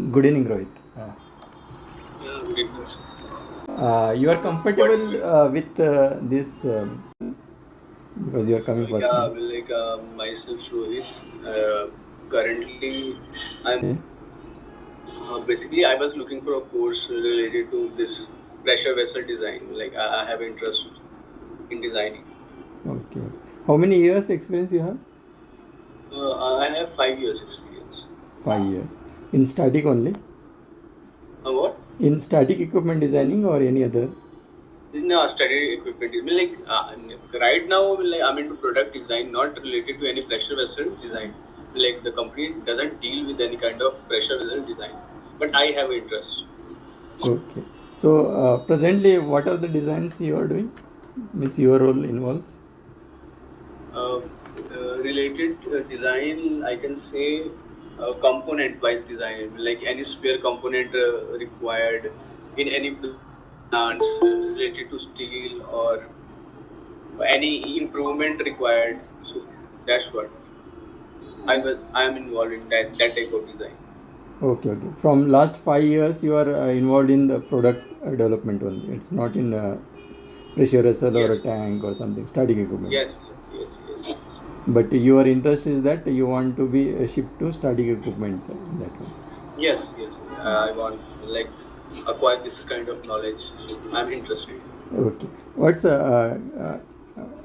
Good evening, Rohit. Yeah, good evening, sir. You are What? comfortable with this because you are coming first Yeah, time. myself, Rohit. Currently, I'm Okay. basically I was looking for a course related to this pressure vessel design. I have interest in designing. Okay. How many years experience you have? I have 5 years experience. 5 years. In static only. What? In static equipment designing or any other? In study equipment. Right now, I'm into product design, not related to any pressure vessel design. Like the company doesn't deal with any kind of pressure vessel design, but I have interest. Okay. So presently, what are the designs you are doing? Means your role involves. uh, Related design, I can say component wise design, like any spare component required in any plants related to steel or any improvement required. So that's what I am involved in that type of design. Okay, okay. From last 5 years, you are involved in the product development only. It's not in pressure vessel or a Yes, tank or something, static equipment. yes, yes. But your interest is that you want to be a shift to static equipment in that one. Yes. I want acquire this kind of knowledge. So I'm interested. Okay. What's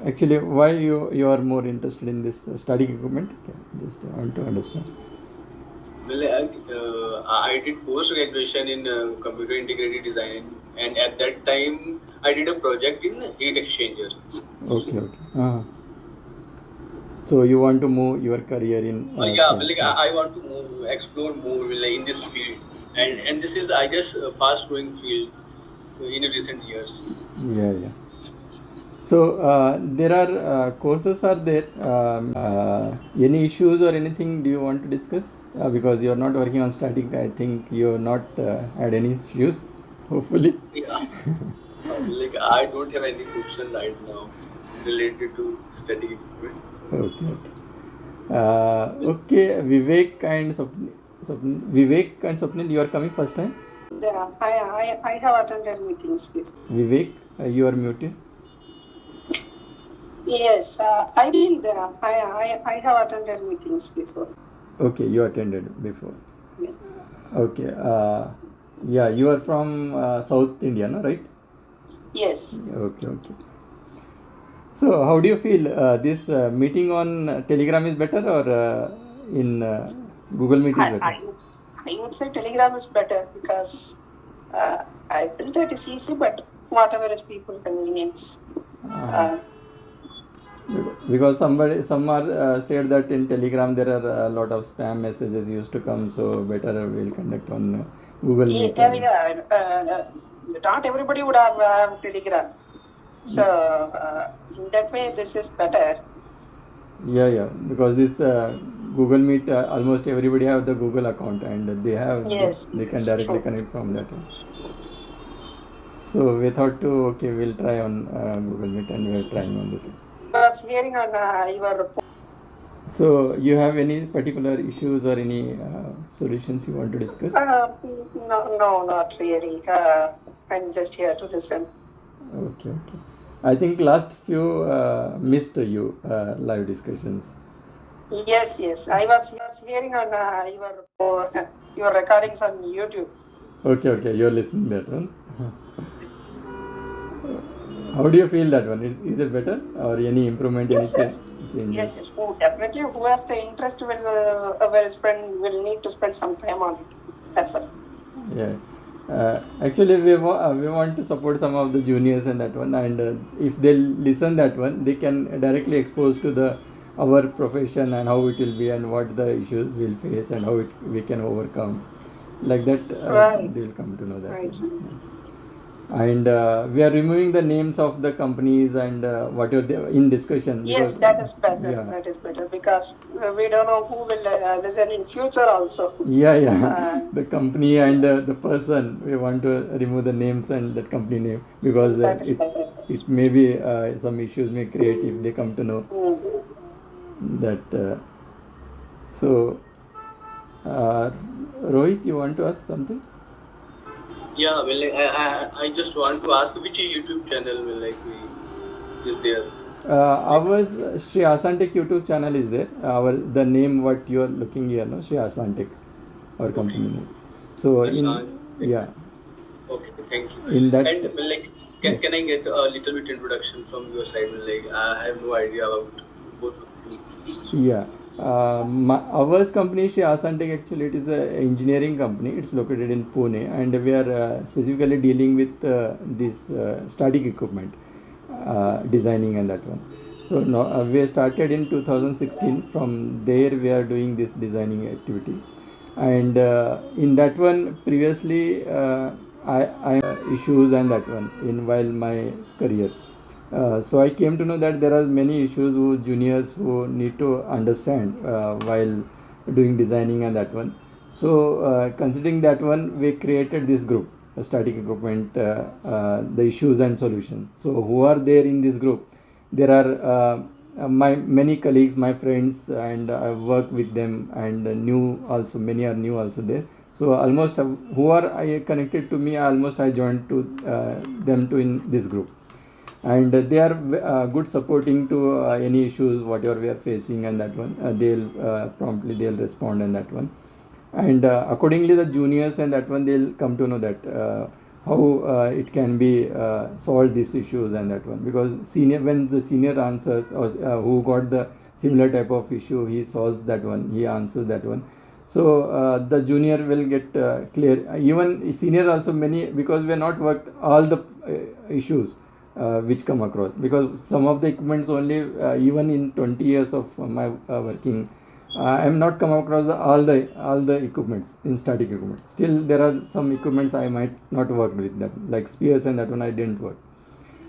actually why you are more interested in this static equipment? Okay. Just want to understand. I did post graduation in computer integrated design, and at that time, I did a project in heat exchanger. Okay, okay. So you want to move your career in same side. I want to move, explore more in this field, and this is I guess a fast growing field in recent years. Yeah, yeah. So there are courses are there. Any issues or anything do you want to discuss? Because you are not working on static, I think you have not had any issues. Hopefully. Yeah, I don't have any question right now related to static equipment. Okay, okay. Okay, Vivek and Swapnil, you are coming first time. Yeah, I have attended meetings before. Vivek, you are muted. Yes, I've been there. I have attended meetings before. Okay, you attended before. Yeah. Okay. Yeah, you are from South India, no, right? Yes, Okay, okay. So, how do you feel? This meeting on Telegram is better or in Google Meet is I, better? I, I would say Telegram is better because I feel that is easy, but whatever is people convenience. Uh, Uh, because some are said that in Telegram there are a lot of spam messages used to come, so better we'll conduct on Google Meet. not everybody would have Telegram. So in that way, this is better. Yeah, yeah. Because this Google Meet, almost everybody have the Google account, and Yes, they can yes, directly true. connect from that one. So we thought to okay, we'll try on Google Meet, and we're trying on this. Was hearing on your report. So you have any particular issues or any solutions you want to discuss? No, not really. I'm just here to listen. Okay, okay. I think last few missed you live discussions. Yes. I was hearing on your recordings on YouTube. Okay, okay. You're listening that one. How do you feel that one? Is it better or any improvement, any Yes, yes, changes? yes. Oh, definitely. Who has the interest will need to spend some time on it. That's all. Yeah. Actually, we want to support some of the juniors in that one, and if they listen that one, they can directly expose to the our profession and how it will be and what the issues we'll face and how we can overcome. Like that, Right, they'll come to know that right. one. And we are removing the names of the companies and whatever they in discussion Yes, because that is better. yeah, That is better because we don't know who will listen in future also. yeah, Uh, the company and the person we want to remove the names and that company name because that is better. it may be some issues may create if they come to know Mm. that so uh, Rohit, you want to ask something? Yeah, well, like, I just want to ask which YouTube channel will is there? Ours Shree Aasaan YouTube channel is there. Our the name what you are looking here, no, Shree Aasaan our Okay, company name. So Asan. yeah, Okay, thank you. in that, And well, yeah. can I get a little bit introduction from your side? Well, I have no idea about both of you. Yeah. Ours company, Shree Aasaan actually it is an engineering company. It's located in Pune, and we are specifically dealing with this static equipment designing and that one. So no, we started in 2016. From there, we are doing this designing activity, and in that one previously, I issues and that one in while my career. So I came to know that there are many issues who juniors who need to understand while doing designing and that one. So considering that one, we created this group, static equipment, the issues and solutions. So who are there in this group? There are my many colleagues, my friends, and I work with them, and new also many are new also there. So almost who are I connected to me, almost I joined to them to in this group, and they are good supporting to any issues whatever we are facing, and that one they'll promptly they'll respond and that one, and accordingly the juniors and that one they'll come to know that how it can be solved these issues and that one, because senior when the senior answers or who got the similar type of issue, he solves that one, he answers that one. So the junior will get clear, even senior also many, because we have not worked all the issues which come across, because some of the equipments only even in 20 years of my working, I am not come across all the equipments in static equipment. Still there are some equipments I might not work with them, like spears and that one I didn't work.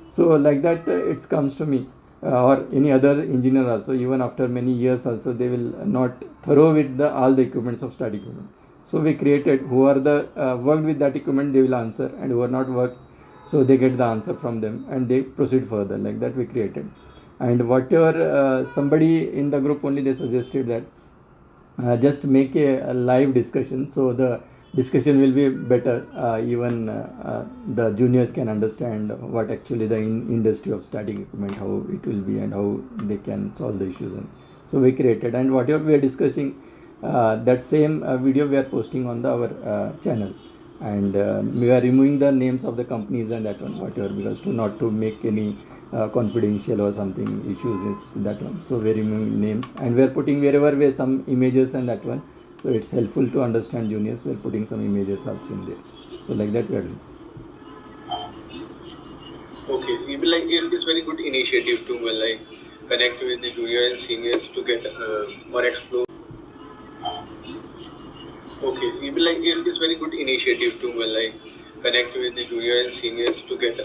So like that it comes to me, or any other engineer also, even after many years also they will not thorough with the all the equipments of static equipment. So we created who are the worked with that equipment, they will answer, and who are not worked, so they get the answer from them and they proceed further. Like that we created, and whatever somebody in the group only they suggested that just make a live discussion, so the discussion will be better, even the juniors can understand what actually the industry of static equipment, how it will be and how they can solve the issues. And so we created, and whatever we are discussing, that same video we are posting on our channel, and we are removing the names of the companies and that one whatever, because to not to make any confidential or something issues in that one. So we are removing names, and we are putting wherever we have some images and that one, so it's helpful to understand juniors, we are putting some images also in there. So like that we are doing. Okay, we will it's very good initiative to connect with the junior and seniors to get or explore. Okay, we will it's very good initiative to connect with the junior and seniors to get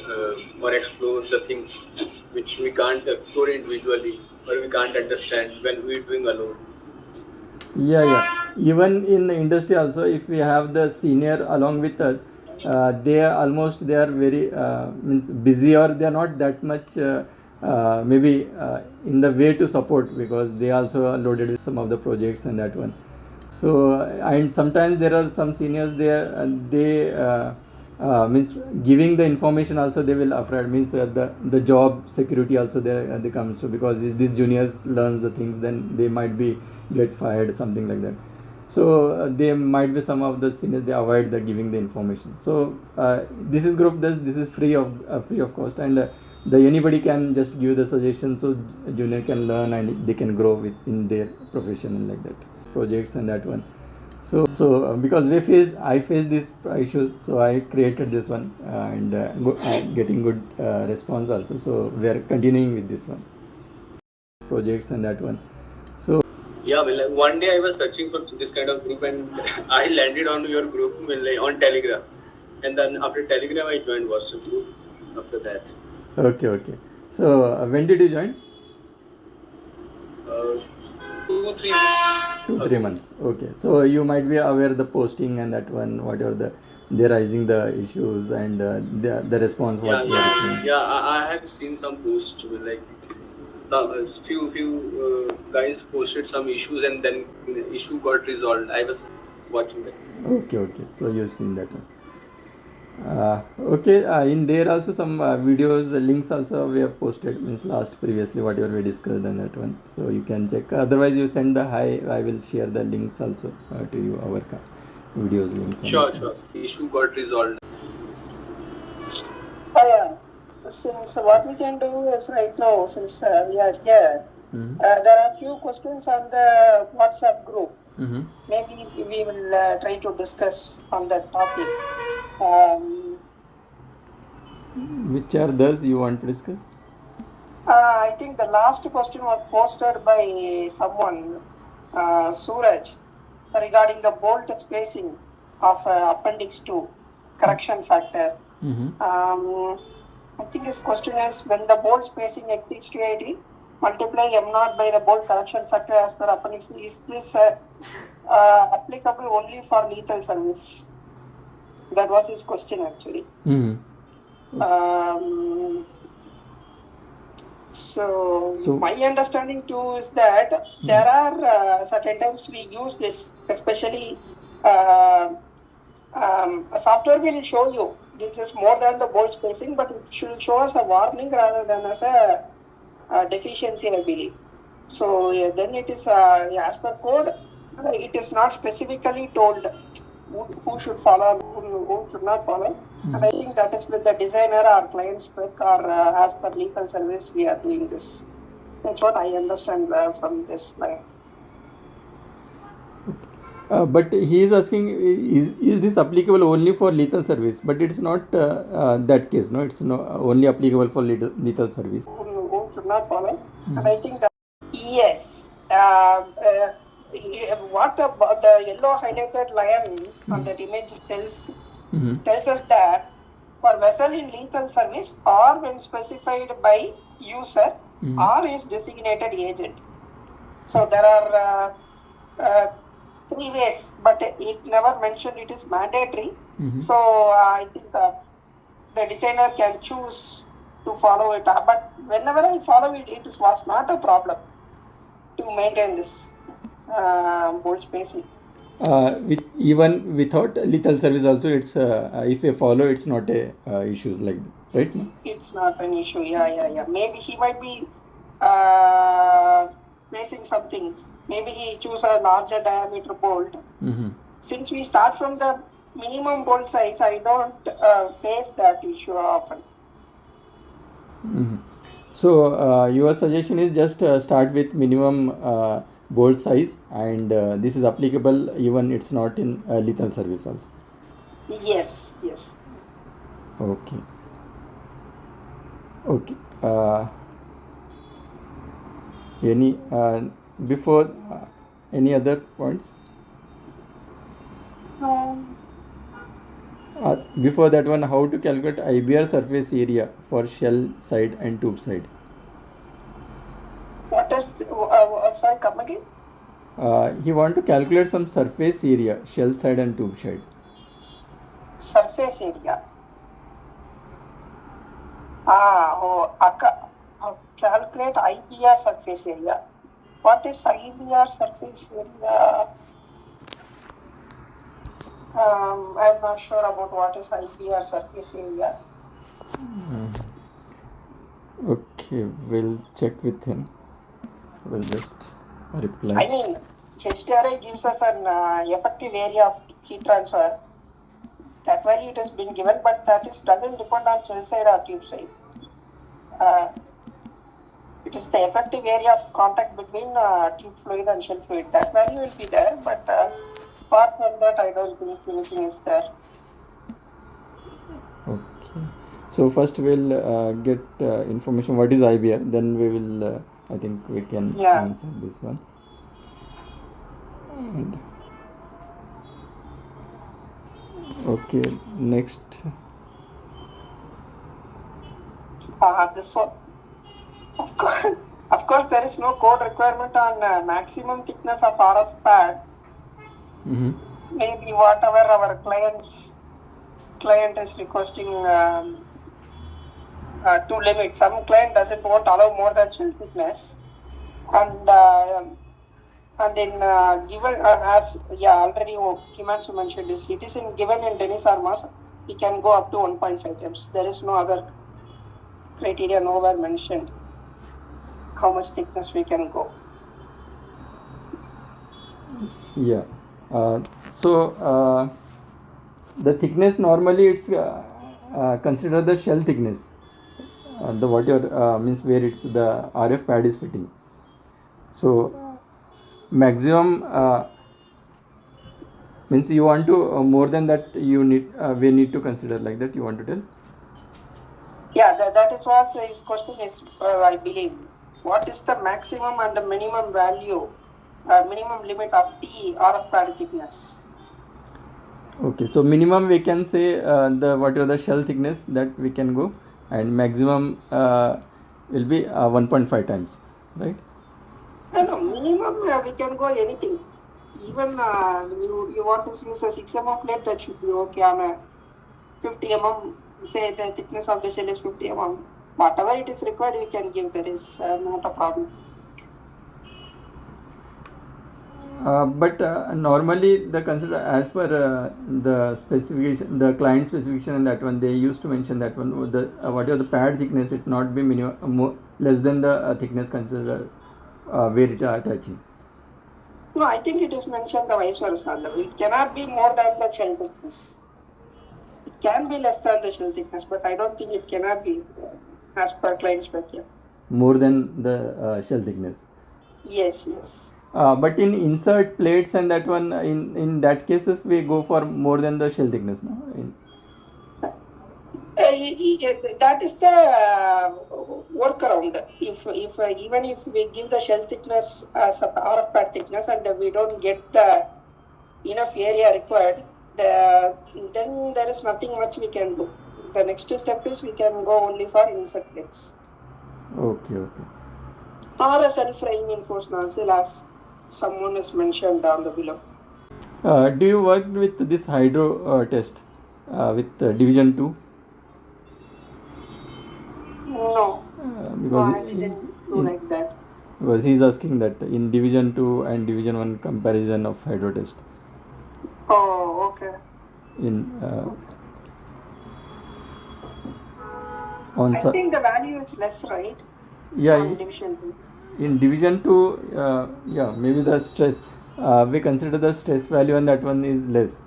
or explore the things which we can't explore individually or we can't understand when we're doing alone. Yeah, yeah. Even in the industry also, if we have the senior along with us, they are almost they are very means busy, or they are not that much maybe in the way to support, because they also are loaded with some of the projects and that one. So and sometimes there are some seniors there, they means giving the information also they will afraid, means the job security also they come. So because these juniors learns the things, then they might be get fired, something like that. So they might be some of the seniors they avoid the giving the information. So this is group, this is free of cost, and the anybody can just give the suggestion, so junior can learn and they can grow with in their profession and like that projects and that one. So because I faced these issues, so I created this one, and getting good response also. So we are continuing with this one projects and that one. So Yeah, well, one day I was searching for this kind of group and I landed on your group on Telegram, and then after Telegram I joined WhatsApp group. After that, okay. So when did you join? uh, 2 3 weeks 2 3 ago. months. Okay, so you might be aware the posting and that one, whatever they're raising the issues, and the response Yeah, what they are receiving. yeah. I have seen some posts with few guys posted some issues and then the issue got resolved. I was watching that. Okay. So you've seen that one. Okay, in there also some videos, the links also we have posted, means last previously whatever we discussed on that one. So you can check. Otherwise, you send the hi. I will share the links also to you, our videos links on Sure, that one. sure. The issue got resolved. Oh yeah. Since what we can do is right now, since we are here, there are few questions on the WhatsApp group. Maybe we will try to discuss on that topic. Which are those you want to discuss? I think the last question was posted by someone, Suraj, regarding the bolt spacing of Appendix 2, correction factor. I think his question is, when the bolt spacing exceeds 280, multiply M0 by the bolt correction factor as per Appendix 2. Is this applicable only for lethal service? That was his question actually. So my understanding too is that there are certain times we use this, especially software will show you this is more than the bolt spacing, but it should show us a warning rather than as a deficiency, I believe. So then it is as per code, it is not specifically told who should follow, who should not follow. And I think that is with the designer or client spec or as per legal service we are doing this. That's what I understand from this line. But he is asking, is this applicable only for lethal service? But it's not that case, no? It's only applicable for lethal service. Who should not follow. And I think that, yes, what the yellow highlighted line on that image tells us that for vessel in lethal service or when specified by user or his designated agent. So there are 3 ways, but it never mentioned it is mandatory. So I think the designer can choose to follow it. But whenever I follow it, it was not a problem to maintain this bolt spacing. Even without lethal service also, it's if you follow, it's not a issue like that, right? No? It's not an issue. Yeah. Maybe he might be placing something. Maybe he choose a larger diameter bolt. Since we start from the minimum bolt size, I don't face that issue often. So your suggestion is just start with minimum bolt size, and this is applicable even it's not in lethal service also. Yes. Okay. Any before any other points? Before that one, how to calculate IBR surface area for shell side and tube side? What is sorry, come again? He want to calculate some surface area, shell side and tube side. Surface area. Calculate IBR surface area. What is IBR surface area? I'm not sure about what is IBR surface area. Okay, we'll check with him. We'll just reply. I mean, HTRI gives us an effective area of heat transfer. That value it has been given, but that doesn't depend on shell side or tube side. It is the effective area of contact between tube fluid and shell fluid. That value will be there, but apart from that, I don't think anything is there. Okay. So first we'll get information what is IBR. Then we will, I think we can answer this one. And okay, next. This one. Of course, there is no code requirement on maximum thickness of RF pad. Maybe whatever our client is requesting to limit. Some client doesn't want to allow more than shell thickness, and And in given as already Himanshu mentioned this, it is in given in Dennis Armas, we can go up to 1.5 times. There is no other criteria nowhere mentioned how much thickness we can go. Yeah. The thickness normally it's consider the shell thickness. The what your means where it's the RF pad is fitting. So maximum means you want to more than that you need we need to consider like that you want to tell. Yeah, that is what his question is. I believe. What is the maximum and the minimum value, minimum limit of the RF pad thickness? Okay, so minimum we can say the whatever the shell thickness that we can go, and maximum will be 1.5 times, right? No, minimum we can go anything. Even you want to use a 6 mm plate, that should be okay. On a 50 mm, say the thickness of the shell is 50 mm. Whatever it is required, we can give. There is not a problem. But normally the consider as per the specification, the client specification, and that one they used to mention that one the whatever the pad thickness, it not be minimum less than the thickness considered where it are attaching. No, I think it is mentioned the vice versa. It cannot be more than the shell thickness. It can be less than the shell thickness, but I don't think it cannot be as per client spec. Yeah. More than the shell thickness. Yes. But in insert plates and that one, in that cases we go for more than the shell thickness, no? That is the workaround. If even if we give the shell thickness as a RF pad thickness and we don't get the enough area required, then there is nothing much we can do. The next step is we can go only for insert plates. Okay. Or a self-reinforced nozzle, as someone has mentioned down the below. Do you work with this hydro test with division 2? No, Because I didn't do like that. Because he's asking that in division 2 and division 1 comparison of hydro test. Oh, okay. I think the value is less, right? Yeah. On division 2. In division 2, maybe the stress, we consider the stress value and that one is less.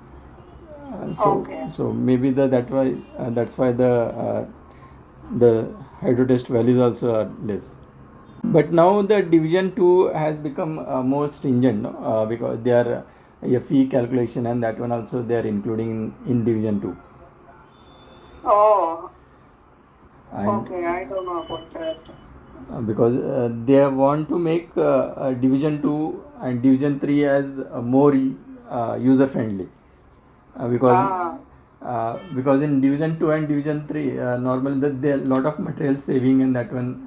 So maybe that's why the hydro test values also are less. But now the division 2 has become more stringent, no? Because they are a fee calculation and that one also they are including in division 2. Oh, okay, I don't know about that. Because they want to make division 2 and division 3 as more user friendly, because in division 2 and division 3 normally there are a lot of material saving and that one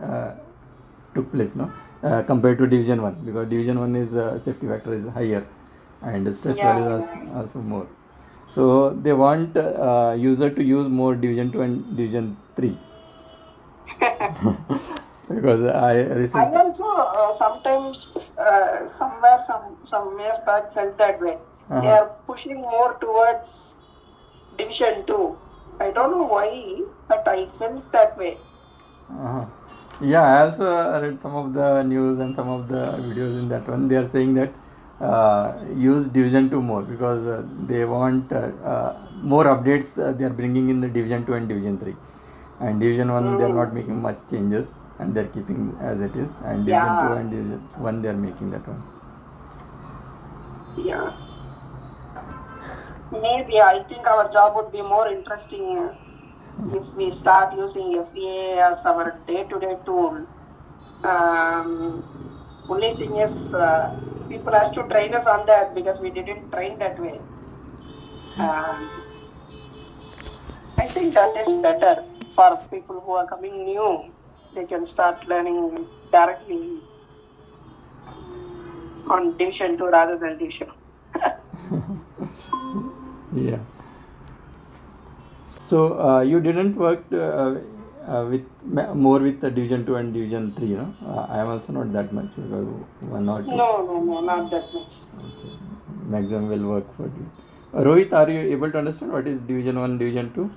took place, no, compared to division 1, because division 1 is safety factor is higher and the stress values are also more. So they want user to use more division 2 and division 3. Because I also sometimes somewhere some years back felt that way. They are pushing more towards division 2. I don't know why, but I felt that way. Yeah, I also read some of the news and some of the videos in that one. They are saying that use division 2 more because they want more updates they are bringing in the division 2 and division 3, and division 1 they are not making much changes and they are keeping as it is, and division 2 and division 1 they are making that one. Yeah, maybe I think our job would be more interesting if we start using FEA as our day-to-day tool. Only thing is people has to train us on that because we didn't train that way. I think that is better for people who are coming new. They can start learning directly on division 2 rather than division. Yeah. So you didn't work more with the division 2 and division 3, no? I am also not that much, because 1 or 2. No, not that much. Okay. Maximum will work for you. Rohit, are you able to understand what is division 1, division 2?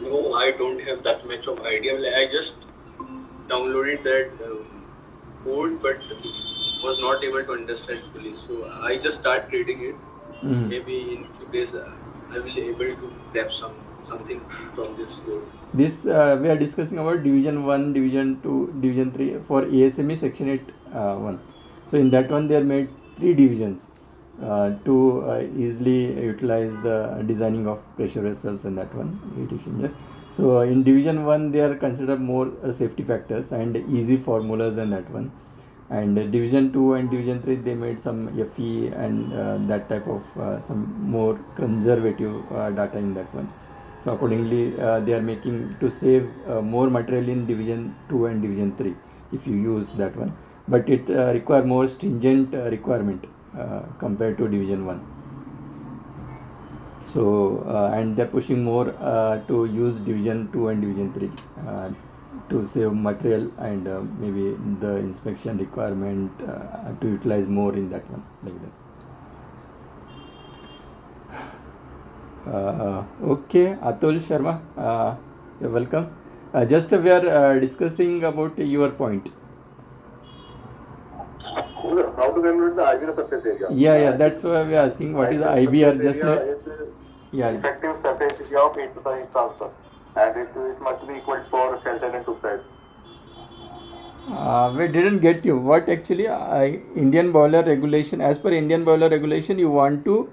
No, I don't have that much of idea. Like, I just downloaded that code, but was not able to understand fully. So I just start reading it. Mhm. Maybe in few days I will able to grab something from this code. This we are discussing about division 1, division 2, division 3 for ASME section 8 1. So in that one they are made 3 divisions to easily utilize the designing of pressure vessels in that one heat exchanger. So in division 1 they are considered more safety factors and easy formulas in that one. And division 2 and division 3 they made some FE and that type of some more conservative data in that one. So accordingly they are making to save more material in division 2 and division 3 if you use that one, but it require more stringent requirement compared to division 1. So and they're pushing more to use division 2 and division 3 to save material and maybe the inspection requirement to utilize more in that one, like that. Okay, Atul Sharma, you're welcome. Just we are discussing about your point. How to calculate the IBR surface area? Yeah, that's why we are asking what is the IBR. Just yeah. Effective surface area of heat to the heat transfer, and it must be equal for shell side and tube side. We didn't get you. What actually Indian boiler regulation? As per Indian boiler regulation, you want to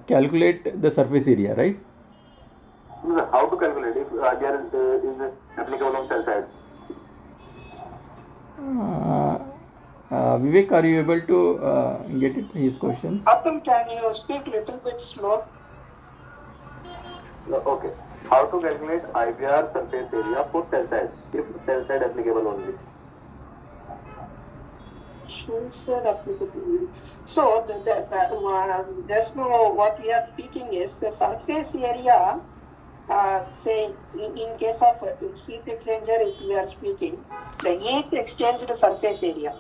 calculate the surface area, right? How to calculate if IBR is applicable on shell side? Vivek, are you able to get it? His questions. Atul, can you speak little bit slow? Okay. How to calculate IBR surface area for shell side if shell side applicable only? Shell side applicable. So there's no, what we are speaking is the surface area. Say in case of heat exchanger, if we are speaking the heat exchanged surface area,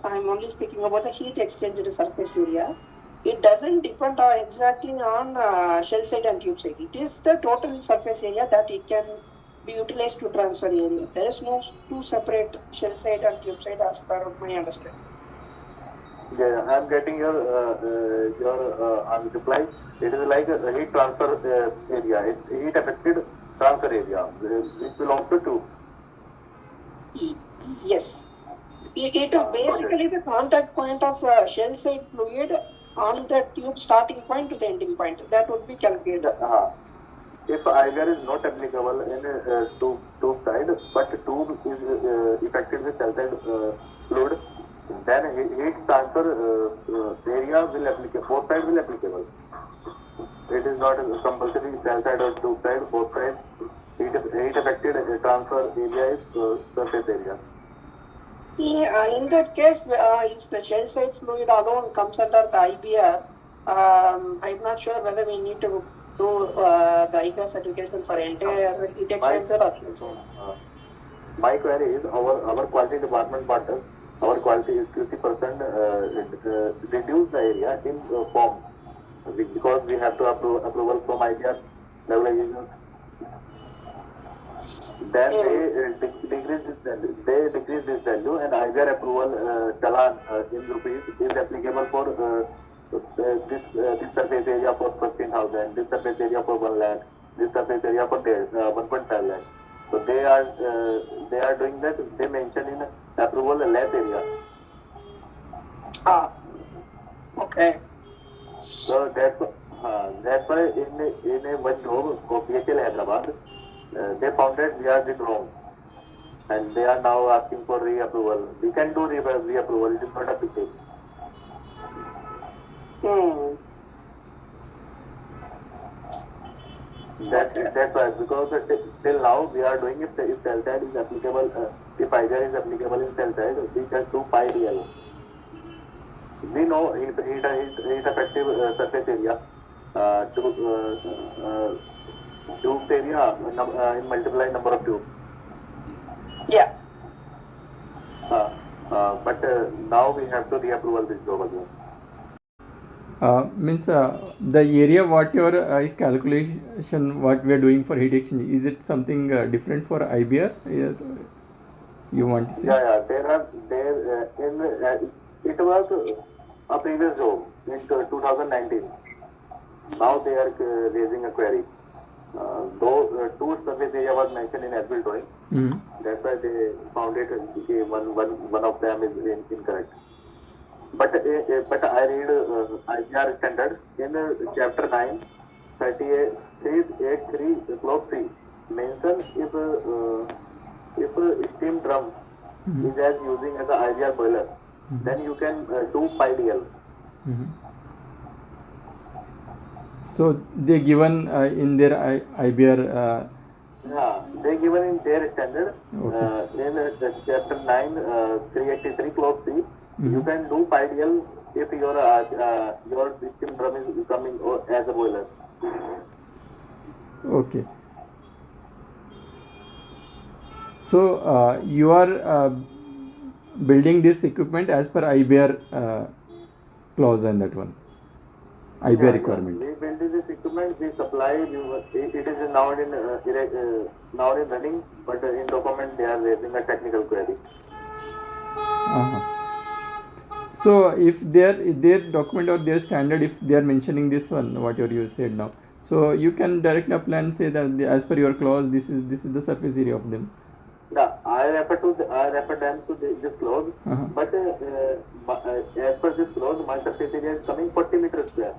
I'm only speaking about the heat exchanged surface area. It doesn't depend exactly on shell side and tube side. It is the total surface area that it can be utilized to transfer area. There is no two separate shell side and tube side as per my understanding. Yeah, I am getting your reply. It is like a heat transfer area. It's heat affected transfer area. It belongs to tube. Yes. It is basically the contact point of shell side fluid on the tube starting point to the ending point. That would be calculated. If IVR is not applicable in tube side, but tube is affected with shell side fluid, then heat transfer area will applicable. Both sides will applicable. It is not compulsory shell side or tube side. Both sides heat affected transfer area is surface area. Yeah, in that case, if the shell side fluid alone comes under the IBR, I'm not sure whether we need to do the IBR certification for entire heat exchanger or shell side. My query is our quality department partners. Our quality is 50% reduce the area in form because we have to approval from IBR regulations. Then they decrease this value, and IBR approval challan in rupees is applicable for this surface area for 15,000, this surface area for 1 lakh, this surface area for 1.5 lakh. So they are doing that. They mention in approval less area. Okay. So that's why in a one job of VHL Hyderabad, they found that we are did wrong, and they are now asking for reapproval. We can do reapproval. It is not a big deal. That's why, because till now we are doing if cell side is applicable, if IBR is applicable in cell side, we can do pi real. We know heat effective surface area tubes area in multiply number of tubes. Yeah. But now we have to reapproval this job again. Means the area what your calculation what we are doing for heat exchange, is it something different for IBR? You want to say? Yeah. It was a previous job in 2019. Now they are raising a query. Though two surface area was mentioned in as-built drawing, that's why they found it one of them is incorrect. But I read IPR standard in chapter 9, 383 clause 3 mention if steam drum is as using as a IPR boiler, then you can do PIDL. So they given in their IBR. They given in their standard Okay. in chapter 9, 383 clause 3. You can do PIDL if your steam drum is coming as a boiler. Okay. So you are building this equipment as per IBR clause and that one. IBR requirement. We build this equipment, we supply. It is now in running, but in document they are raising a technical query. So if their document or their standard, if they are mentioning this one, whatever you said now, so you can directly apply and say that as per your clause, this is the surface area of them. Yeah, I refer them to this clause, but as per this clause, my surface area is coming 40 meters square.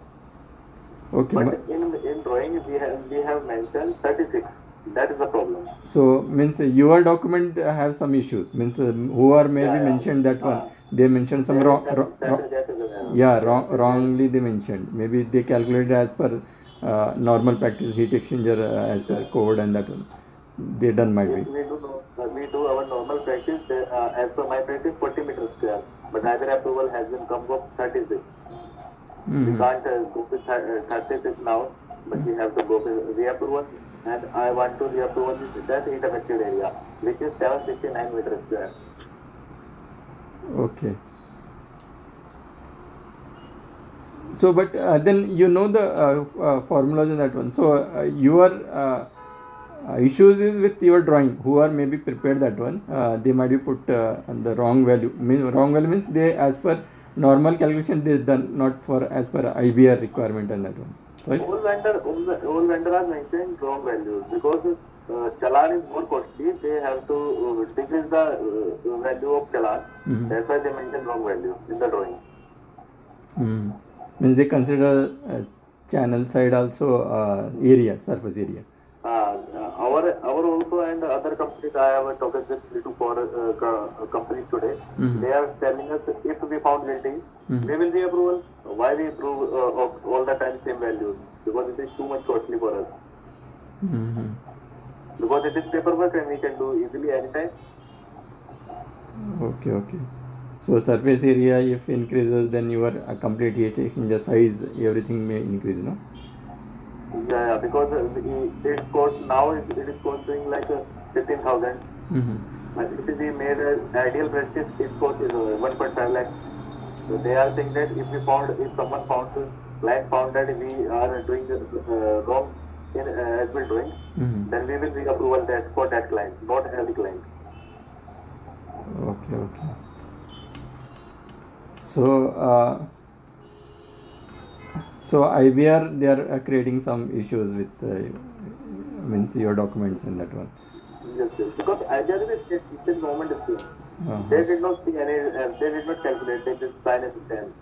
Okay. But in drawing we have mentioned 36. That is the problem. So means your document have some issues. Means who are maybe mentioned that one. They mentioned some wrongly they mentioned. Maybe they calculated as per normal practice heat exchanger as per code and that one. They done might be. We do our normal practice as per my practice 40 meters square. But either approval has been come up 36. We can't go with 36 now, but we have to go with reapproval. And I want to reapproval that heat affected area, which is 769 meters square. Okay. So, but then you know the formulas in that one. So, your issues is with your drawing. Who are maybe prepared that one, they might be put the wrong value. Wrong value means they as per normal calculation they done, not for as per IBR requirement and that one. Right? All vendor are mentioning wrong values because challan is more costly. They have to decrease the value of challan. That's why they mention wrong value in the drawing. Means they consider channel side also area, surface area. Our also and other companies, I have talked with 3 to 4 companies today. They are telling us if we found guilty, we will reapproval. Why we approve all the time same values? Because it is too much costly for us. Because it is paperwork and we can do easily anytime. Okay. So surface area if increases, then your complete heat exchanger size, everything may increase, no? Yeah, because it costs now it is costing like 15,000. If we made an ideal practice, it cost is 1.5 lakh. So they are saying that if someone client found that we are doing wrong in as-built drawing, then we will reapproval that for that client, not every client. Okay. So IBR they are creating some issues with means your documents and that one. Yes. Because IBR is a government scheme. They did not see any. They did not calculate. They just sign as a 10.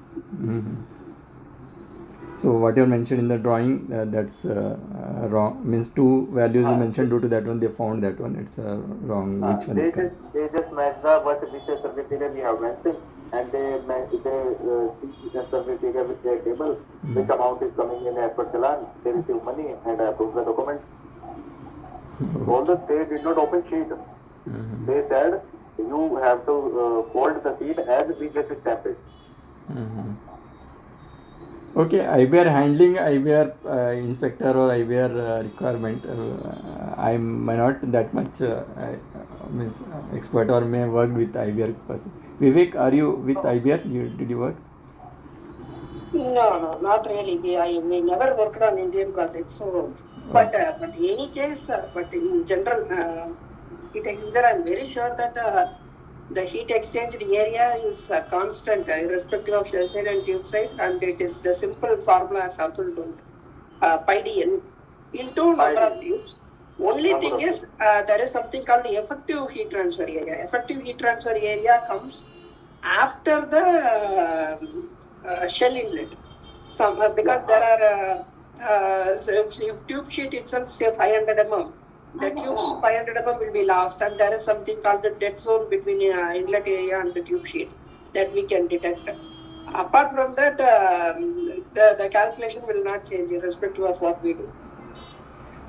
So what you mentioned in the drawing, that's wrong. Means two values you mentioned, due to that one they found that one it's wrong. Which one is correct? They just match the which surface area we have mentioned, and they see the surface area with their table, which amount is coming in as per challan. They receive money and approve the document. Although they did not open sheet, they said you have to fold the sheet as we just stamped it. Okay, IBR handling IBR inspector or IBR requirement. I may not that much means expert or may work with IBR person. Vivek, are you with IBR? Did you work? No, not really. We never worked on Indian projects. So, but in any case, but in general, heat exchanger, I'm very sure that the heat exchanged area is constant, irrespective of shell side and tube side, and it is the simple formula as Atul told, pi dn into number of tubes. Only thing is, there is something called the effective heat transfer area. Effective heat transfer area comes after the shell inlet. Because there are so if tube sheet itself say 500 mm, the tubes 500 mm will be lost, and there is something called the dead zone between inlet area and the tube sheet that we can detect. Apart from that, the calculation will not change irrespective of what we do.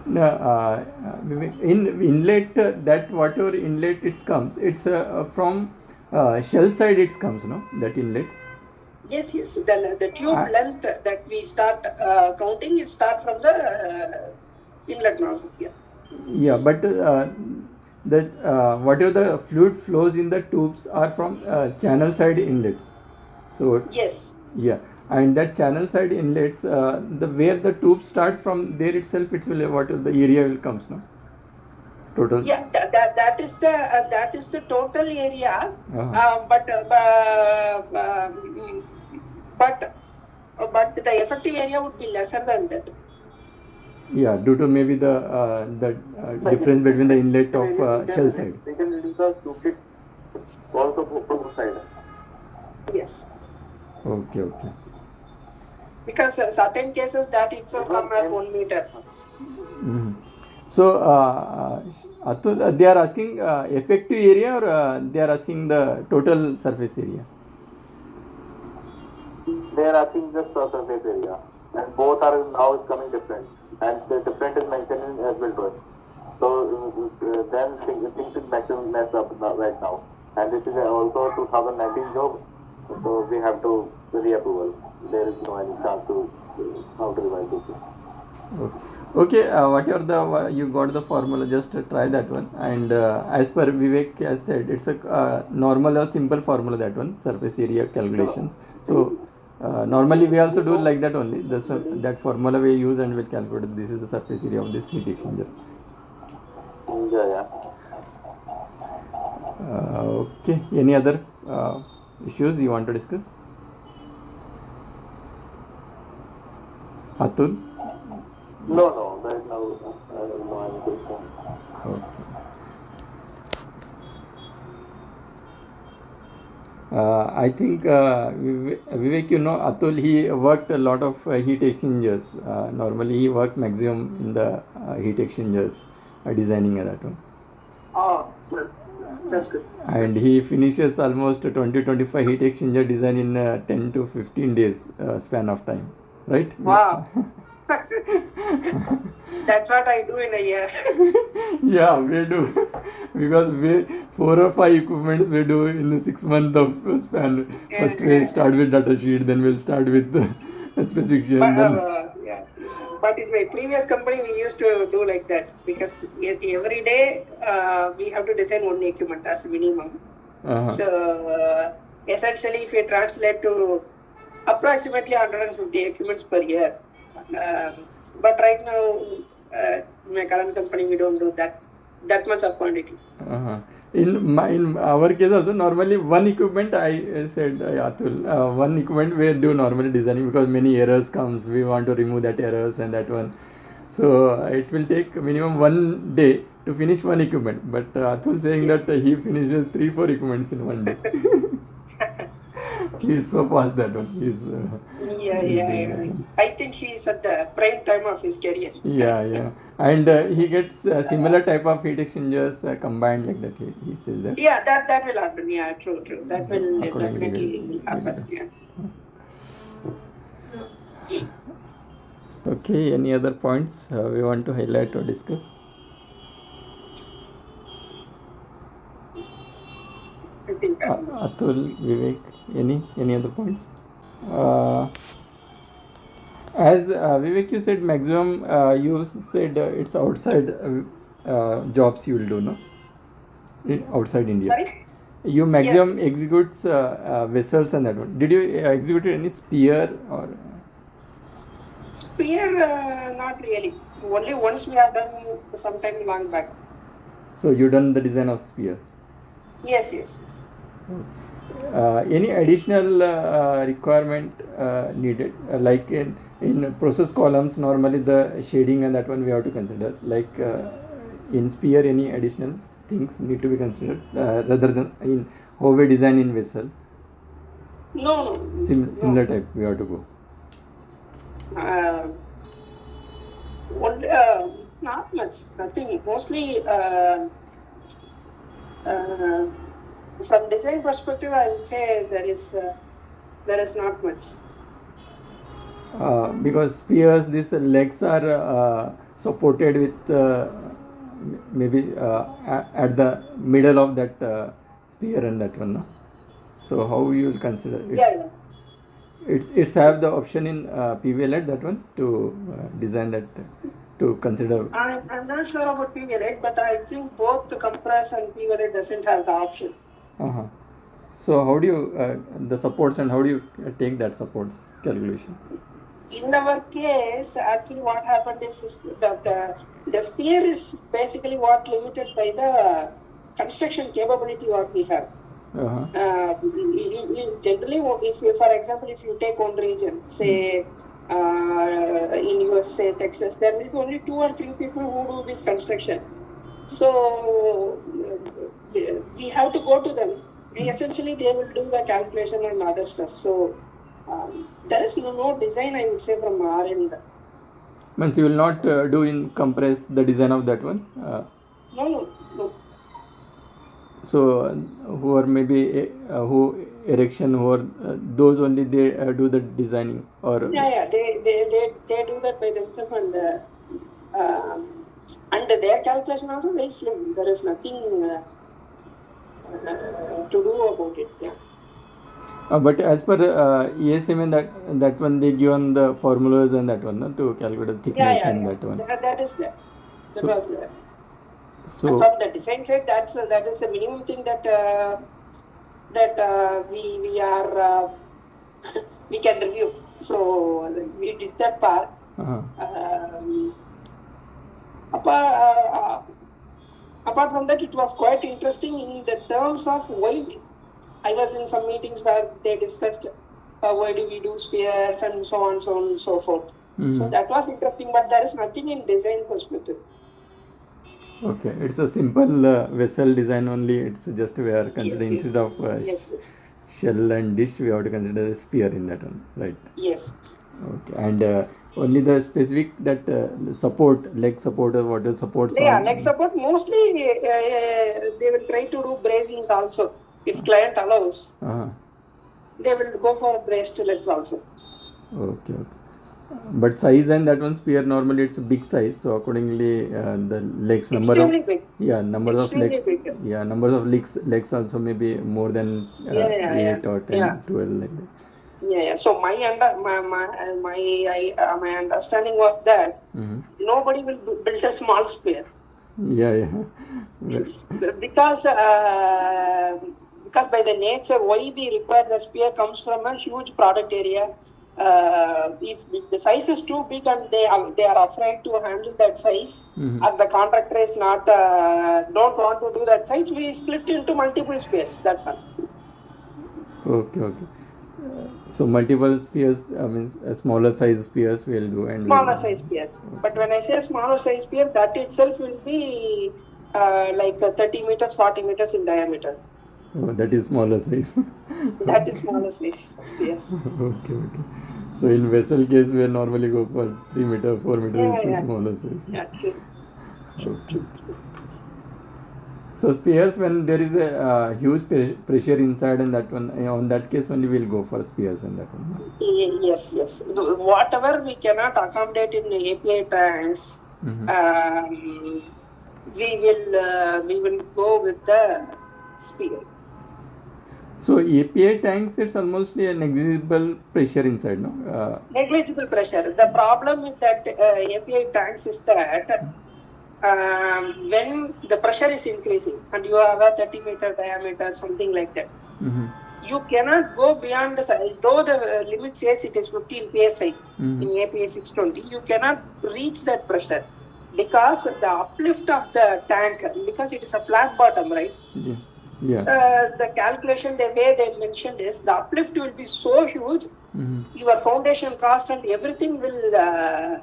No, in inlet that whatever inlet it comes, it's from shell side it comes, no, that inlet. Yes. The tube length that we start counting is start from the inlet nozzle. Yeah, but whatever the fluid flows in the tubes are from channel side inlets. So Yes. yeah, and that channel side inlets, the where the tube starts from there itself, it will what the area will comes, no, total. Yeah, that is the total area. Uh-huh. But but the effective area would be lesser than that. Yeah, due to maybe the difference between the inlet of shell side. We can reduce the tube also from side. Yes, Okay. because certain cases that itself come at 1 meter. Mhm. So, Atul, they are asking effective area or they are asking the total surface area? They are asking just the surface area, and both are now is coming different, and the different is mentioned in as well drawing. So then things is maximum mess up right now, and this is also 2019 job, so we have to reapproval. There is no any chance to how to revise this. Okay, whatever you got the formula, just try that one. And as per Vivek has said, it's a normal or simple formula, that one, surface area calculations. So normally we also do like that only. That formula we use and we'll calculate this is the surface area of this heat exchanger. Yeah. Okay, any other issues you want to discuss? Atul? No, there is no any question. I think Vivek, Atul, he worked a lot of heat exchangers. Normally, he worked maximum in the heat exchangers, designing that one. Oh, that's good. And he finishes almost 20-25 heat exchanger design in 10 to 15 days span of time, right? Wow. That's what I do in a year. Yeah, we do. Because we 4 or 5 equipments we do in the 6 month of span. First we start with data sheet, then we'll start with the specification. But in my previous company, we used to do like that because every day we have to design one equipment as minimum. So essentially, if we translate to approximately 150 equipments per year, but right now, my current company, we don't do that much of quantity. In our case also, normally one equipment, I said Atul, one equipment we do normally designing because many errors comes, we want to remove that errors and that one, so it will take minimum 1 day to finish one equipment, but Atul saying that he finishes 3-4 equipments in 1 day. He is so fast, that one. Yeah. I think he is at the prime time of his career. Yeah. And he gets similar type of heat exchangers combined like that. He says that. Yeah, that will happen. Yeah, true. That will definitely happen. Yeah. Okay, any other points we want to highlight or discuss? I think Atul, Vivek, any other points? As Vivek, you said maximum. You said it's outside jobs you will do, no? Outside India. Sorry? You Yes. maximum executes vessels and that one. Did you execute any spear or? Spear, not really. Only once we have done sometime long back. So you done the design of spear. Yes, yes, yes. Any additional requirement needed, like in process columns normally the shading and that one we have to consider, like in spear any additional things need to be considered rather than in how we design in vessel. No, no, Similar no. type we have to go. Uh, Not much. Nothing. Mostly, uh, from design perspective, I would say there is not much. Because spears, these legs are supported with maybe at the middle of that spear and that one, no? So how you will consider it? Yeah, yeah. It's have the option in PVLite that one to design that to consider. I'm not sure about PVLite, but I think both the compress and PVLite doesn't have the option. Uh-huh. So how do you the supports and how do you take that supports calculation? In our case, actually, what happened is the spear is basically what limited by the construction capability what we have. Uh-huh. Generally, if for example, if you take one region, say in USA, Texas, there will be only 2 or 3 people who do this construction. So we have to go to them. Essentially, they will do the calculation and other stuff. So there is no design, I would say, from our end. Means you will not do in compress the design of that one. No. So who are maybe who erection who are those only they do the designing or Yeah. They do that by themselves, and their calculation also very slim. There is nothing to do about it. Yeah. but as per ASME that one they given the formulas and that one, no, to calculate the thickness and that one. That is there. That So was there. so From the design side, that is the minimum thing that we are we can review. So we did that part. Apart from that, it was quite interesting in the terms of why. I was in some meetings where they discussed why do we do spears and so on and so forth. So that was interesting, but there is nothing in design perspective. okay, it's a simple vessel design only. It's just we are considering Yes. instead of Yes. shell and dish we have to consider the spear in that one, right? Yes. Okay, and only the specific that support, leg support or water supports Yeah, on. leg support mostly they will try to do bracings also. If client allows, they will go for braced legs also. Okay. But size and that one spear normally it's a big size, so accordingly the legs number Extremely of big. numbers of Extremely legs big. numbers of legs also maybe more than 8 or 10, 12 like that. Yeah. So my understanding was that nobody will build a small spear. Yeah. Because by the nature why we require the spear comes from a huge product area. If the size is too big and they are afraid to handle that size, and the contractor is not don't want to do that size, we split into multiple spears. That's all. Okay. So multiple spears means smaller size spears we'll do and Smaller size spear. But when I say smaller size spear, that itself will be like 30 meters, 40 meters in diameter. Oh, that is smaller size. That is smaller size spears. Okay. So in vessel case we normally go for 3 meter, 4 meter is smaller size. Yeah, true. So spears, when there is a huge pressure inside and that one, on that case only we'll go for spears and that one. Yes. Whatever we cannot accommodate in API tanks, we will go with the spear. So API tanks, it's almost a negligible pressure inside, no? Negligible pressure. The problem with that API tanks is that when the pressure is increasing and you have a 30-meter diameter, something like that, you cannot go beyond the size. Though the limit says it is 15 psi in API 620, you cannot reach that pressure because the uplift of the tank, because it is a flat bottom, right? Yeah. The calculation, the way they mentioned is the uplift will be so huge, your foundation cost and everything will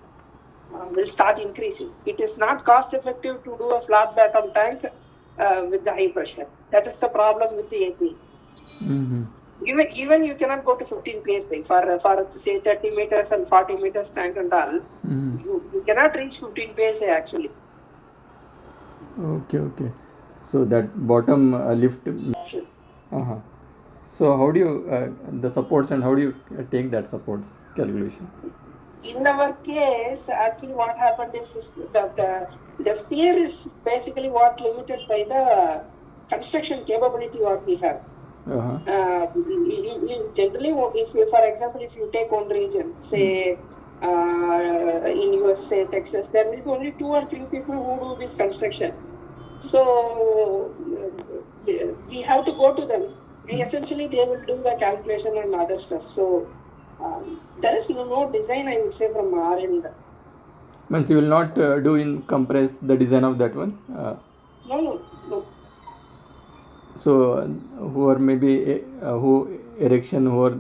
start increasing. It is not cost effective to do a flat bottom tank with the high pressure. That is the problem with the AP. Even you cannot go to 15 psi for say 30 meters and 40 meters tank and all. You cannot reach 15 psi actually. Okay. So that bottom lift. So how do you the supports, and how do you take that supports calculation? In our case, actually what happened is the spear is basically what limited by the construction capability what we have. Generally, if you, for example, if you take one region, say in USA, Texas, there will be only 2 or 3 people who do this construction. So we have to go to them. Essentially, they will do the calculation and other stuff. So there is no design, I would say, from our end. Means you will not do in compress the design of that one? No. So who are maybe who erection, who are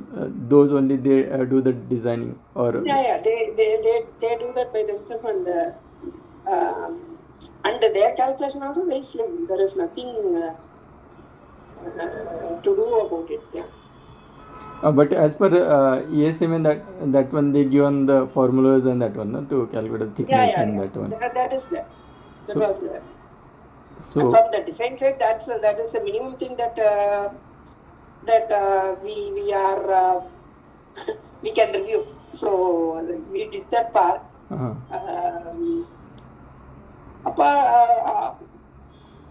those only they do the designing, or Yeah, they do that by themselves, and their calculation also very slim. There is nothing to do about it. Yeah. But as per ASME, that one they given the formulas and that one, no, to calculate the thickness and that one. That is there. That was there. So from the design side, that is the minimum thing that we are we can review. So we did that part.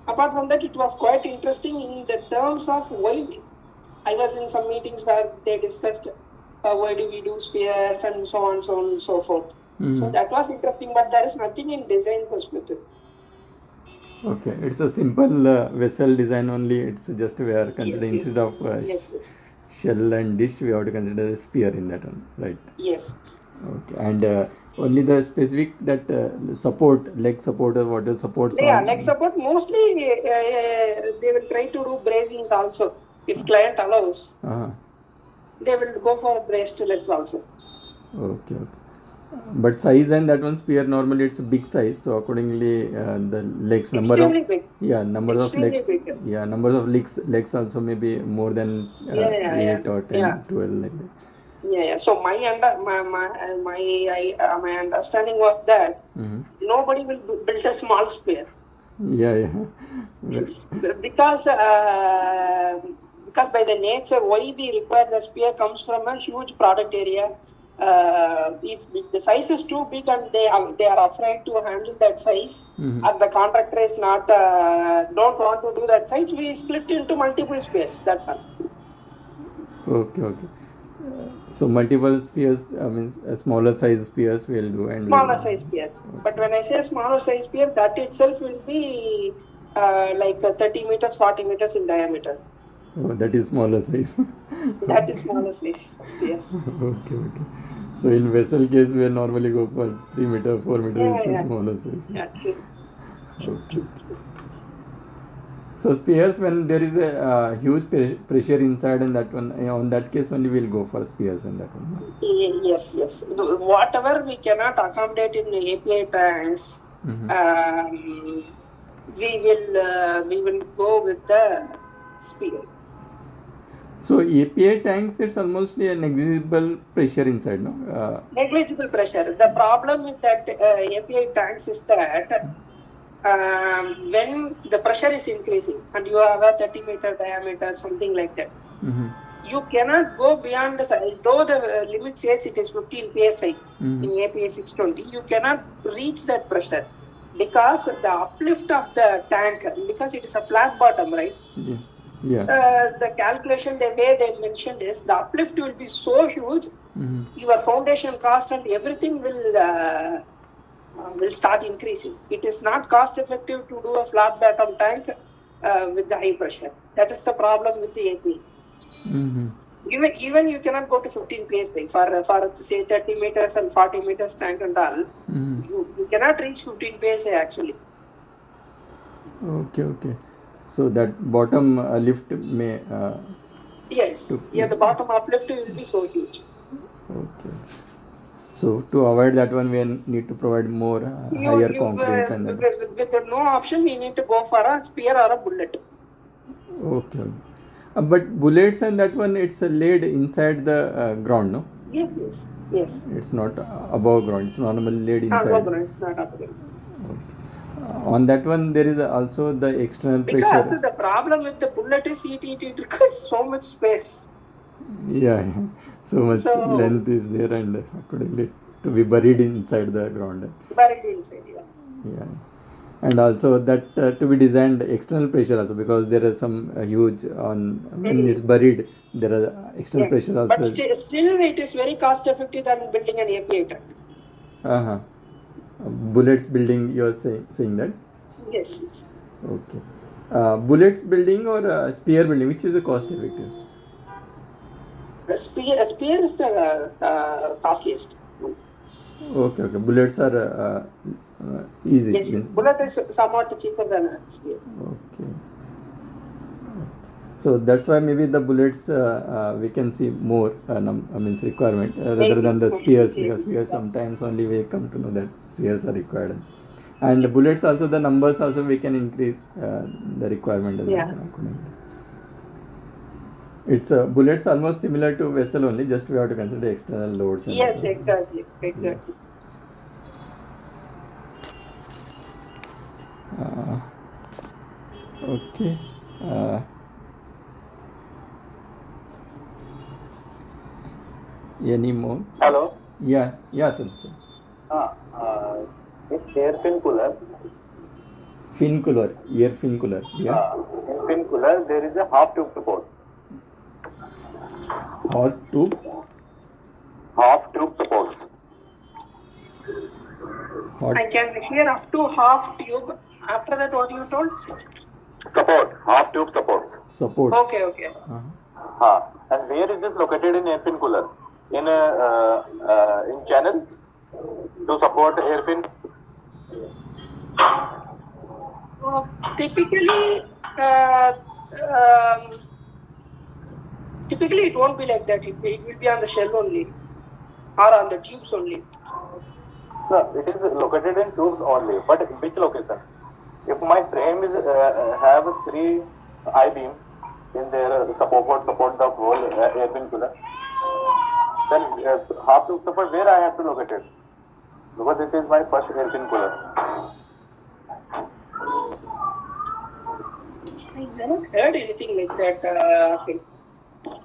Apart from that, it was quite interesting in the terms of why. I was in some meetings where they discussed why do we do spears and so on and so forth. So that was interesting, but there is nothing in design perspective. Okay, it's a simple vessel design only. It's just we are considering instead of shell and dish, we have to consider a spear in that one, right? Yes. Okay, and only the specific that support, leg support or water supports. Yeah, leg support mostly they will try to do bracings also. If client allows, they will go for braced legs also. Okay. But size and that one spear normally it's a big size, so accordingly the legs number extremely of big. Numbers extremely of legs big. Numbers of legs also maybe more than 8 or 10, 12 like that. Yeah. So my understanding was that nobody will build a small spear. Yeah. because by the nature why we require the spear comes from a huge product area. If the size is too big and they are afraid to handle that size, and the contractor is not don't want to do that size, we split into multiple spears. That's all. Okay. So multiple spears, means smaller size spears will do. And smaller size spear. But when I say smaller size spear, that itself will be like 30 meters, 40 meters in diameter. Oh, that is smaller size. That is smaller size spears. Okay. So in vessel case, we normally go for 3 meter, 4 meter is smaller size. Yeah, true. So spears, when there is a huge pressure inside, and that one, on that case only we'll go for spears and that one. Yes. Whatever we cannot accommodate in API tanks, we will go with the spear. So API tanks, it's almost a negligible pressure inside, no? Negligible pressure. The problem with that API tanks is that when the pressure is increasing and you have a 30-meter diameter, something like that, you cannot go beyond the size. Though the limit says it is 15 psi in API 620, you cannot reach that pressure because the uplift of the tank, because it is a flat bottom, right? Yeah. The calculation, the way they mentioned is the uplift will be so huge, your foundation cost and everything will start increasing. It is not cost effective to do a flat bottom tank with the high pressure. That is the problem with the APE. Mm-hmm. Even you cannot go to 15 psi for say 30 meters and 40 meters tank and all. You cannot reach 15 psi actually. Okay, okay. So that bottom lift may. Yes, yeah, the bottom uplift will be so huge. Okay. So to avoid that one, we need to provide more higher You concrete and that. with no option, we need to go for a spear or a bullet. Okay. Okay. But bullets and that one, it's laid inside the ground, no? Yes, yes, yes. It's not above ground. It's normally laid No, inside. it's not upgrade. On that one, there is also the external Because pressure. the problem with the bullet is it requires so much space. Yeah, yeah. So much So length is there, and accordingly to be buried inside the ground. buried inside. Yeah. Yeah, and also that to be designed external pressure also, because there is some huge on when it's buried, there are external Yeah. pressure But also. still, it is very cost effective than building an API tank. Uh-huh. Bullets building, you're saying that? Yes, yes. Okay. Bullets building or spear building, which is the cost effective? A spear is the costliest. Okay, okay. Bullets are easy. Yes, yes. Bullet is somewhat cheaper than a spear. Okay. So that's why maybe the bullets we can see more means requirement rather than the spears, because spears sometimes only we come to know that spears are required, and the bullets also, the numbers also we can increase the requirement as well Yeah. accordingly. It's bullets almost similar to vessel only, just we have to consider external loads and Yes, all. exactly, Yeah. exactly. Okay. Uh, any more? Hello. Yeah, yeah, Tulsi. In air fin cooler, Fin cooler, ear fin cooler. Yeah. in fin cooler there is a half tube support. Hot tube. Half tube support. Hot I can hear up to half tube. After that, what you told? Support. Half tube support. support. Okay, okay. And where is this located in air fin cooler? In channel to support air fin. Typically, uh, um, typically it won't be like that. It will be on the shell only, or on the tubes only. No, it is located in tubes only. But in which location? If my frame is have 3 I-beams in their support the whole air fin cooler, then half tube support where I have to locate it? Because this is my first air fin cooler. I never heard anything like that. Happen.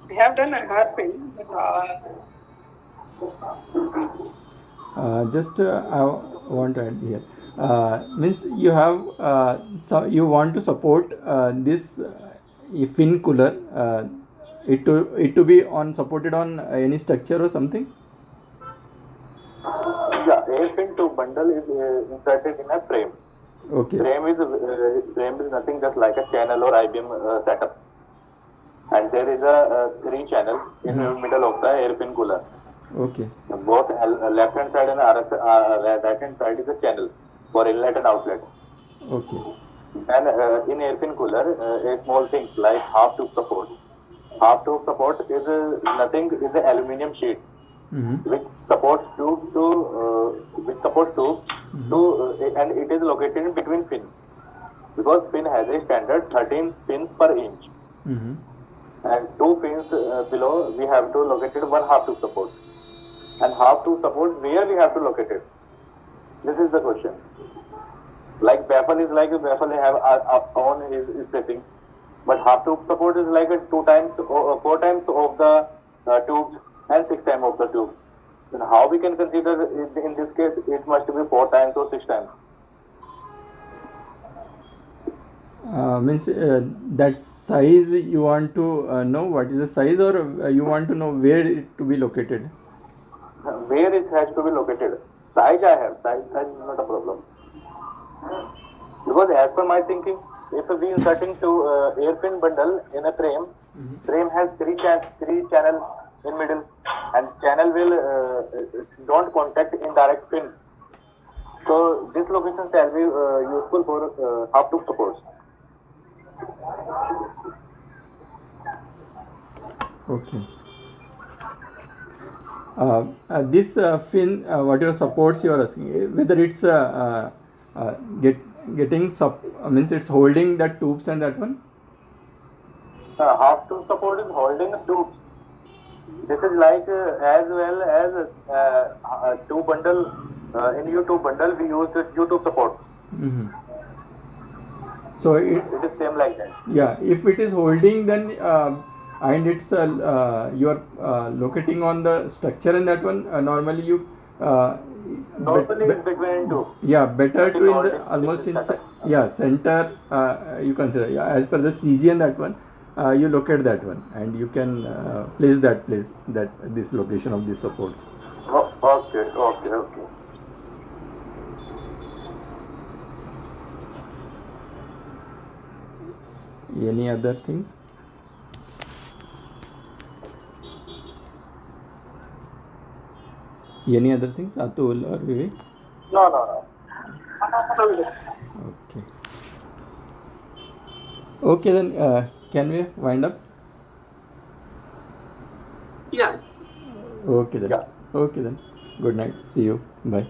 I have done a hairpin, but Just I want to add here. Means you have so you want to support this fin cooler. It to be on supported on any structure or something. Yeah, air fin tube bundle is inserted in a frame. Okay. Frame is nothing just like a channel or I-beam setup. And there is a 3 channel in the middle of the air fin cooler. Okay. Both left hand side and right hand side is a channel for inlet and outlet. Okay. And in air fin cooler, a small thing like half tube support. Half tube support is nothing, is an aluminium sheet which supports tube and it is located in between fins, because fin has a standard 13 pins per inch, and 2 pins below we have to locate it one half tube support, and half tube support where we have to locate it. This is the question. Like baffle is like a baffle have on his spacing, but half tube support is like a 2 times or 4 times of the tubes and 6 times of the tubes. Then how we can consider in this case it must be 4 times or 6 times? Means that size you want to know what is the size, or you want to know where it to be located? Where it has to be located. Size I have. Size is not a problem. Because as per my thinking, if we inserting two airpin bundle in a frame, frame has three channel in middle, and channel will don't contact indirect pin. So this location shall be useful for half tube supports. Okay. This fin, whatever supports you are asking, whether it's getting means it's holding that tubes and that one. Half tube support is holding the tube. This is like as well as two bundle in U-tube bundle we use U-tube support. Mm-hmm. So It is same like that. yeah, if it is holding, then and it's you are locating on the structure in that one. Normally you Normally it's between two. yeah, better to in the Holding almost in center. yeah, center you consider, yeah, as per the CG and that one. You locate that one and you can place that this location of these supports. Okay. Any other things? Any other things, Atul or Vivek? No. Okay. Okay, then can we wind up? Yeah. Okay then. Yeah. Okay then. Good night. See you. Bye.